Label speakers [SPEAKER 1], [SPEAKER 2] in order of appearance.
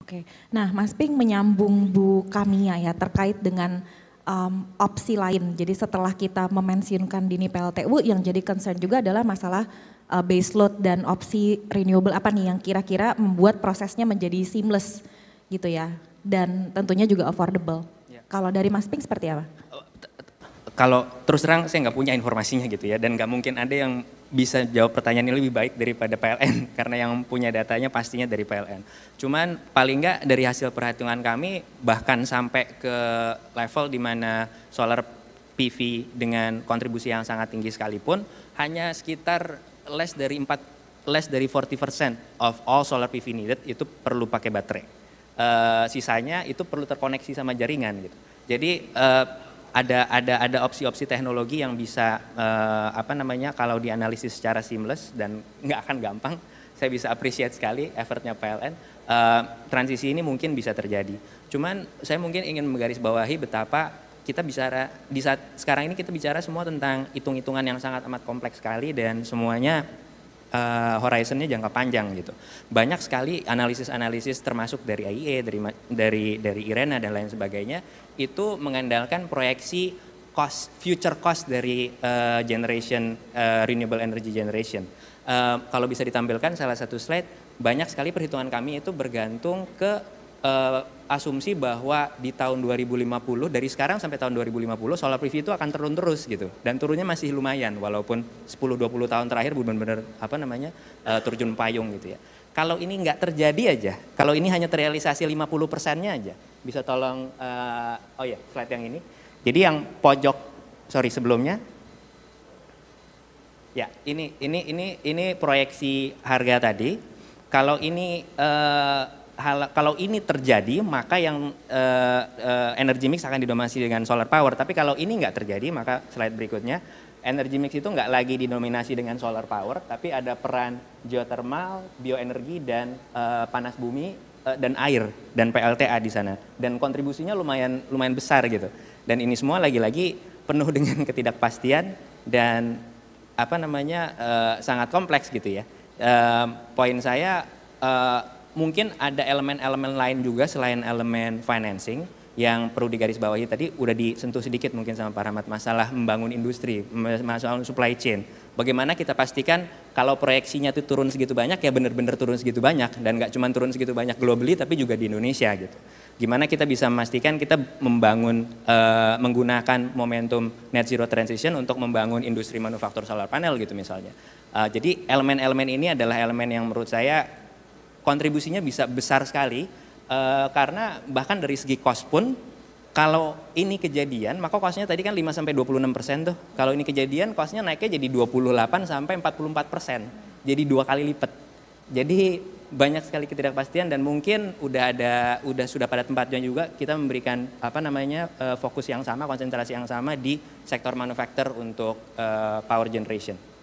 [SPEAKER 1] Oke, nah Mas Ping menyambung Bu Kamia ya terkait dengan opsi lain. Jadi setelah kita memensiunkan dini PLTU yang jadi concern juga adalah masalah base load dan opsi renewable apa nih yang kira-kira membuat prosesnya menjadi seamless gitu ya. Dan tentunya juga affordable.
[SPEAKER 2] Ya.
[SPEAKER 1] Kalau dari Mas Ping seperti apa?
[SPEAKER 2] Kalau terus terang saya nggak punya informasinya gitu ya, dan nggak mungkin ada yang bisa jawab pertanyaan ini lebih baik daripada PLN karena yang punya datanya pastinya dari PLN. Cuman paling nggak dari hasil perhitungan kami bahkan sampai ke level di mana solar PV dengan kontribusi yang sangat tinggi sekalipun hanya sekitar less dari 40% of all solar PV needed itu perlu pakai baterai. Sisanya itu perlu terkoneksi sama jaringan gitu. Jadi ada opsi-opsi teknologi yang bisa kalau dianalisis secara seamless dan nggak akan gampang. Saya bisa appreciate sekali effortnya PLN. Transisi ini mungkin bisa terjadi. Cuman saya mungkin ingin menggarisbawahi betapa kita bicara di saat sekarang ini kita bicara semua tentang hitung-hitungan yang sangat amat kompleks sekali dan semuanya horizonnya jangka panjang gitu. Banyak sekali analisis-analisis termasuk dari IEA, dari IRENA dan lain sebagainya itu mengandalkan proyeksi future cost dari generation renewable energy generation. Kalau bisa ditampilkan salah satu slide, banyak sekali perhitungan kami itu bergantung ke asumsi bahwa di tahun 2050 dari sekarang sampai tahun 2050 solar PV itu akan turun terus gitu dan turunnya masih lumayan walaupun 10-20 tahun terakhir benar-benar terjun payung gitu ya. Kalau ini nggak terjadi aja, kalau ini hanya terrealisasi 50%-nya aja, bisa tolong slide yang ini. Jadi yang pojok sebelumnya. Ya, ini proyeksi harga tadi. Kalau ini terjadi maka yang energy mix akan didominasi dengan solar power. Tapi kalau ini nggak terjadi maka slide berikutnya energy mix itu nggak lagi didominasi dengan solar power, tapi ada peran geothermal, bioenergi dan panas bumi dan air dan PLTA di sana. Dan kontribusinya lumayan besar gitu. Dan ini semua lagi-lagi penuh dengan ketidakpastian dan sangat kompleks gitu ya. Poin saya mungkin ada elemen-elemen lain juga selain elemen financing yang perlu digarisbawahi tadi udah disentuh sedikit mungkin sama Pak Rahmat, masalah membangun industri, masalah supply chain. Bagaimana kita pastikan kalau proyeksinya itu turun segitu banyak ya benar-benar turun segitu banyak dan nggak cuma turun segitu banyak globally tapi juga di Indonesia gitu. Gimana kita bisa memastikan kita membangun menggunakan momentum net zero transition untuk membangun industri manufaktur solar panel gitu misalnya. Jadi elemen-elemen ini adalah elemen yang menurut saya kontribusinya bisa besar sekali karena bahkan dari segi cost pun kalau ini kejadian maka costnya tadi kan 5-26% tuh. Kalau ini kejadian costnya naiknya jadi 28-44%. Jadi 2 kali lipat. Jadi banyak sekali ketidakpastian dan mungkin sudah pada tempatnya juga kita memberikan fokus yang sama, konsentrasi yang sama di sektor manufaktur untuk power generation.